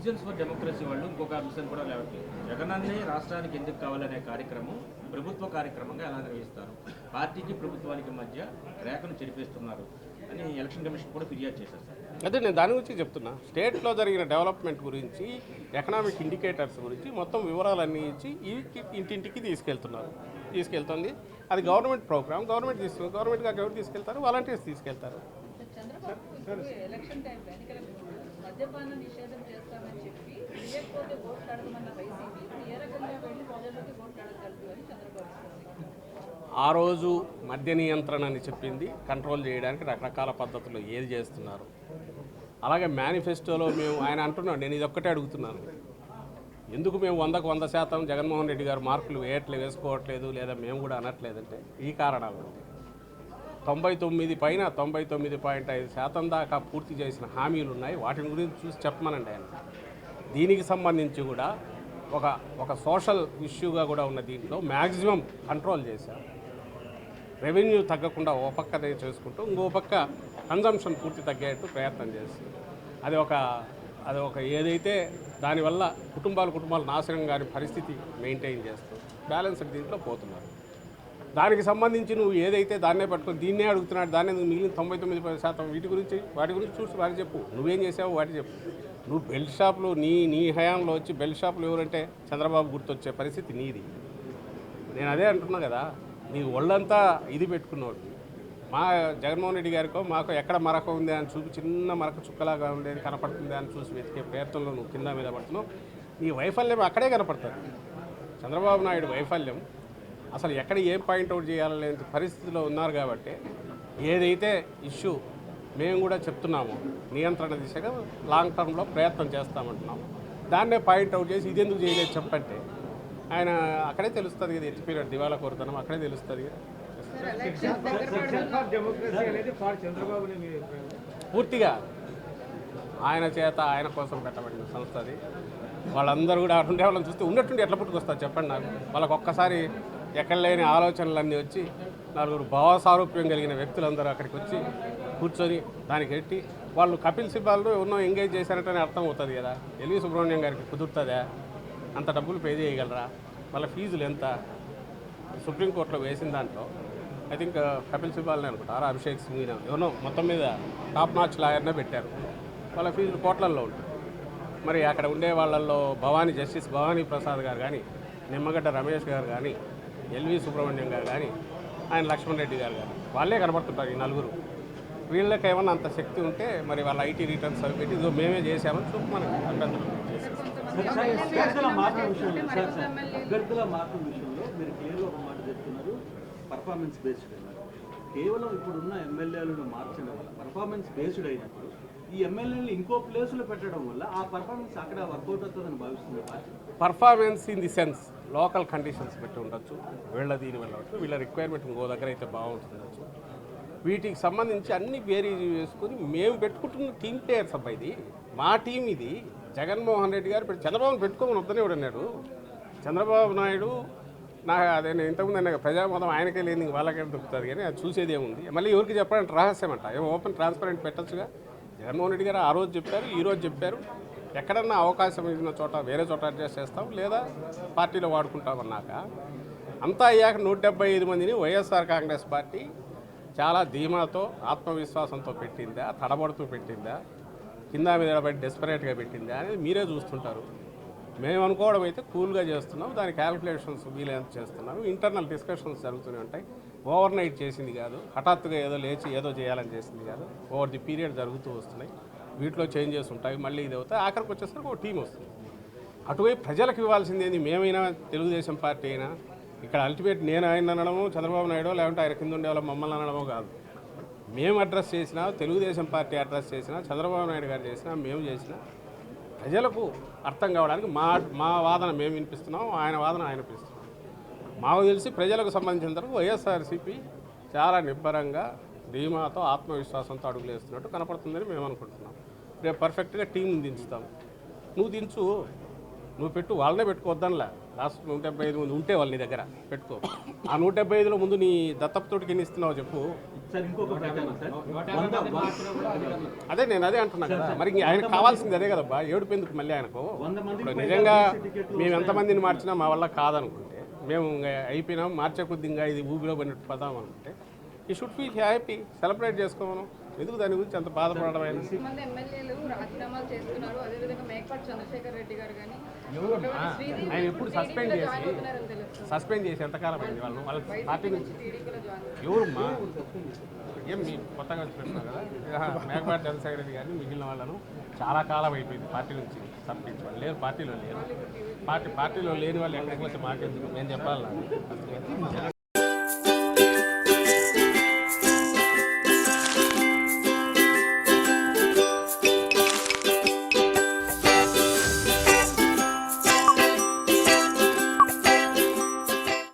Citizens for democracy వాళ్ళు ఇంకొక అంశం కూడా లేవట్లేదు. జగనన్నే రాష్ట్రానికి ఎందుకు కావాలనే కార్యక్రమం ప్రభుత్వ కార్యక్రమంగా ఎలా నిర్వహిస్తారు, పార్టీకి ప్రభుత్వానికి మధ్య రేఖను చెరిపేస్తున్నారు అని ఎలక్షన్ కమిషన్ కూడా ఫిర్యాదు చేశారు సార్. అదే నేను దాని గురించి చెప్తున్నా. స్టేట్లో జరిగిన డెవలప్మెంట్ గురించి, ఎకనామిక్ ఇండికేటర్స్ గురించి మొత్తం వివరాలన్నీ ఇచ్చి ఇంటింటికి తీసుకెళ్తుంది. అది గవర్నమెంట్ ప్రోగ్రామ్, గవర్నమెంట్ గారు ఎవరు తీసుకెళ్తారు? వాలంటీర్స్ తీసుకెళ్తారు. ఎలక్షన్ టైంలో ఎన్నికల మద్యపాన నిషేధం చేస్తామని చెప్పి లేకపోతే ఓట్లు అడగమన్న వైసీపీ ఏ రకంగా వెళ్ళి ప్రజల్లోకి ఓట్లు అడగగలదు అని చంద్రబాబు. ఆ రోజు మద్య నియంత్రణ అని చెప్పింది కంట్రోల్ చేయడానికి రకరకాల పద్ధతులు ఏది చేస్తున్నారు. అలాగే మేనిఫెస్టోలో ఆయన అంటున్నాడు, నేను ఇది ఒక్కటే అడుగుతున్నాను, ఎందుకు మేము 100% జగన్మోహన్ రెడ్డి గారు మార్కులు వేసుకోవట్లేదు లేదా మేము కూడా అనట్లేదంటే ఈ కారణాలు. 99.5% దాకా పూర్తి చేసిన హామీలు ఉన్నాయి, వాటిని గురించి చూసి చెప్పమనండి ఆయన. దీనికి సంబంధించి కూడా ఒక సోషల్ ఇష్యూగా కూడా ఉన్న దీంట్లో మ్యాక్సిమం కంట్రోల్ చేశారు. రెవెన్యూ తగ్గకుండా ఓ పక్కనే చేసుకుంటూ ఇంకో పక్క కన్జంప్షన్ పూర్తి తగ్గేట్టు ప్రయత్నం చేస్తుంది. అది ఒక ఏదైతే దానివల్ల కుటుంబాలు నాశనం కాని పరిస్థితి మెయింటైన్ చేస్తూ బ్యాలెన్స్డ్ దీంట్లో పోతున్నారు. దానికి సంబంధించి నువ్వు ఏదైతే దాన్నే పట్టుకొని దీన్నే అడుగుతున్నాడు, దాన్ని మిగిలిన 99% వాటి గురించి చూసి వాటి చెప్పు. నువ్వేం చేసావు వాటి చెప్పు. నువ్వు బెల్ట్ షాపులు నీ హయాంలో వచ్చి బెల్ట్ షాపులు ఎవరంటే చంద్రబాబు గుర్తొచ్చే పరిస్థితి నీది. నేను అదే అంటున్నా కదా, నీ ఒళ్ళంతా ఇది పెట్టుకున్నాడు. మా జగన్మోహన్ రెడ్డి గారికో మాకు ఎక్కడ మరక ఉంది అని చూపి చిన్న మరక చుక్కలాగా ఉండేది కనపడుతుంది అని చూసి వెతికే ప్రయత్నంలో నువ్వు కింద మీద పడుతున్నావు. నీ వైఫల్యం అక్కడే కనపడుతుంది. చంద్రబాబు నాయుడు వైఫల్యం అసలు ఎక్కడ ఏం పాయింట్అవుట్ చేయాలనే పరిస్థితిలో ఉన్నారు. కాబట్టి ఏదైతే ఇష్యూ మేము కూడా చెప్తున్నాము, నియంత్రణ దిశగా లాంగ్ టర్మ్లో ప్రయత్నం చేస్తామంటున్నాము, దాన్నే పాయింట్అవుట్ చేసి ఇది ఎందుకు చేయలేదు చెప్పంటే ఆయన అక్కడే తెలుస్తుంది కదా, ఎత్తి పీరియడ్ దివాలా కోరుతున్నాం అక్కడే తెలుస్తుంది కదా. పూర్తిగా ఆయన చేత ఆయన కోసం పెట్టబడిన సంస్థ అది. వాళ్ళందరూ కూడా ఉండే వాళ్ళని చూస్తే ఉన్నట్టుండి ఎట్లా పుట్టుకొస్తారు చెప్పండి నాకు. వాళ్ళకు ఒక్కసారి ఎక్కడ లేని ఆలోచనలన్నీ వచ్చి నలుగురు భావసారూప్యం కలిగిన వ్యక్తులందరూ అక్కడికి వచ్చి కూర్చొని దానికి ఎట్టి వాళ్ళు కపిల్ సిబ్బాలు ఎన్నో ఎంగేజ్ చేశారంటేనే అర్థం అవుతుంది కదా. ఎల్వి సుబ్రహ్మణ్యం గారికి కుదురుతుందా? అంత డబ్బులు పే చేయగలరా? వాళ్ళ ఫీజులు ఎంత? సుప్రీంకోర్టులో వేసిన దాంట్లో ఐ థింక్ కపిల్ సిబ్బాల్ని అనుకుంటారు, అభిషేక్ సింగ్ ఎవరో మొత్తం మీద టాప్ నాచ్ లాయర్నే పెట్టారు. వాళ్ళ ఫీజులు కోట్లల్లో ఉంటాయి. మరి అక్కడ ఉండే వాళ్ళల్లో జస్టిస్ భవానీ ప్రసాద్ గారు కానీ, నిమ్మగడ్డ రమేష్ గారు కానీ, ఎల్వి సుబ్రహ్మణ్యం గారు కానీ, ఆయన లక్ష్మణ్ రెడ్డి గారు కానీ వాళ్ళే కనబడుతుంటారు. ఈ నలుగురు వీళ్ళకి ఏమన్నా అంత శక్తి ఉంటే మరి వాళ్ళ ఐటీ రిటర్న్స్ అవి పెట్టి ఇదో మేమే చేసామని చూపు మనకి అభ్యంతరం. అభ్యర్థుల మార్పు విషయంలో మీరు క్లియర్గా ఒక మాట చెప్తున్నారు, పర్ఫార్మెన్స్ బేస్డ్ అన్నారు. కేవలం ఇప్పుడున్న ఎమ్మెల్యేలను మార్చడం వల్ల పర్ఫార్మెన్స్ బేస్డ్ అయినప్పుడు ఈ ఎమ్మెల్యేలను ఇంకో ప్లేసులో పెట్టడం వల్ల ఆ పర్ఫార్మెన్స్ అక్కడ వర్కౌట్ అవుతుందని భావిస్తుంది party. Performance in the sense local conditions పెట్టి ఉండొచ్చు, దీని వెళ్ళవచ్చు, వీళ్ళ రిక్వైర్మెంట్ ఇంకో దగ్గర అయితే బాగుంటుండొచ్చు. వీటికి సంబంధించి అన్ని బేరీజ్ వేసుకొని మేము పెట్టుకుంటున్న టీమ్ ప్లేయర్స్ అబ్బాయి, ఇది మా టీం, ఇది జగన్మోహన్ రెడ్డి గారు చంద్రబాబును పెట్టుకోమని వద్దనే అన్నాడు. చంద్రబాబు నాయుడు అదే ఇంతకుముందు అన్న ప్రజామతం ఆయనకే లేదు, వాళ్ళకే దొరుకుతుంది కానీ అది చూసేది ఏముంది. మళ్ళీ ఎవరికి చెప్పడానికి రహస్యం అంట, ఏమో ఓపెన్ ట్రాన్స్పరెంట్ పెట్టచ్చుగా. జగన్మోహన్ రెడ్డి గారు ఆ రోజు చెప్పారు, ఈరోజు చెప్పారు, ఎక్కడన్నా అవకాశం ఇచ్చిన చోట వేరే చోట అడ్జస్ట్ చేస్తాం లేదా పార్టీలో వాడుకుంటాం అన్నాక అంతా అయ్యాక 175 మందిని వైఎస్ఆర్ కాంగ్రెస్ పార్టీ చాలా ధీమాతో ఆత్మవిశ్వాసంతో పెట్టిందా, తడబడుతూ పెట్టిందా, కింద మీద పడి డెస్పరేట్గా పెట్టిందా అనేది మీరే చూస్తుంటారు. మేము అనుకోవడం అయితే కూల్గా చేస్తున్నాం, దాని క్యాలిక్యులేషన్స్ వీలైనంత చేస్తున్నాం, ఇంటర్నల్ డిస్కషన్స్ జరుగుతూనే ఉంటాయి. ఓవర్ నైట్ చేసింది కాదు, హఠాత్తుగా ఏదో లేచి ఏదో చేయాలని చేసింది కాదు, ఓవర్ ది పీరియడ్ జరుగుతూ వస్తున్నాయి. వీటిలో చేంజెస్ ఉంటాయి, మళ్ళీ ఇది అవుతాయి, ఆఖరికి వచ్చేసరికి ఒక టీం వస్తుంది. అటువైపు ప్రజలకు ఇవ్వాల్సింది ఏంది, మేమైనా తెలుగుదేశం పార్టీ అయినా ఇక్కడ అల్టిమేట్ నేను ఆయన అనడము చంద్రబాబు నాయుడు లేకుంటే ఆయన కింద ఉండే వాళ్ళ మమ్మల్ని అనడమో కాదు. మేము అడ్రస్ చేసినా, తెలుగుదేశం పార్టీ అడ్రస్ చేసినా, చంద్రబాబు నాయుడు గారు చేసినా, మేము చేసినా ప్రజలకు అర్థం కావడానికి మా వాదన మేము వినిపిస్తున్నాం, ఆయన వాదన ఆయన వినిపిస్తున్నాం. మాకు తెలిసి ప్రజలకు సంబంధించిన వరకు వైఎస్ఆర్సీపీ చాలా నిబ్బరంగా ధీమాతో ఆత్మవిశ్వాసంతో అడుగులు వేస్తున్నట్టు కనపడుతుందని మేము అనుకుంటున్నాం. రేపు పర్ఫెక్ట్గా టీంని దించుతాం. నువ్వు దించు, నువ్వు పెట్టు, వాళ్ళనే పెట్టుకోవద్దనిలే. లాస్ట్ 175 మంది ఉంటే వాళ్ళు నీ దగ్గర పెట్టుకో. ఆ 175లో ముందు నీ దత్తపుతోటికి ఎన్ని ఇస్తున్నావు చెప్పు. సార్ ఇంకొక ప్రకటన సార్, అదే నేను అదే అంటున్నా కదా. మరి ఆయనకు కావాల్సింది అదే కదబ్బా, ఏడుపు ఎందుకు మళ్ళీ ఆయనకు? 100 మందికి ఇప్పుడు నిజంగా మేము ఎంతమందిని మార్చినా మా వల్ల కాదనుకుంటే, మేము ఇంకా అయిపోయినాం, మార్చే కొద్ది ఇంకా ఇది ఊబిలో పడినట్టు పదాం అనుకుంటే, ఈ షుడ్ ఫీల్ హ్యాపీ, సెలబ్రేట్ చేసుకోమను. ఎందుకు దాని గురించి అంత బాధపడడం? ఆయన మంది ఎమ్మెల్యేలు రాజీనామాలు చేస్తున్నారు. అదేవిధంగా మేకపాటి చంద్రశేఖర్ రెడ్డి గారు కానీ ఆయన ఎప్పుడు సస్పెండ్ చేసి ఎంతకాలం అయింది వాళ్ళు? వాళ్ళ పార్టీ నుంచి టీడీపీలో జాయిన్ ఎవరుమ్మా? ఏం మీ కొత్తగా వచ్చినట్టున్నారు కదా, మేకపాటి చంద్రశేఖర్ రెడ్డి కానీ మిగిలిన వాళ్ళను చాలా కాలం అయిపోయింది పార్టీ నుంచి తప్పించి వాళ్ళు లేరు, పార్టీలో లేరు. పార్టీలో లేని వాళ్ళు ఎక్కడికి వచ్చి మాకెందుకు నేను చెప్పాలి.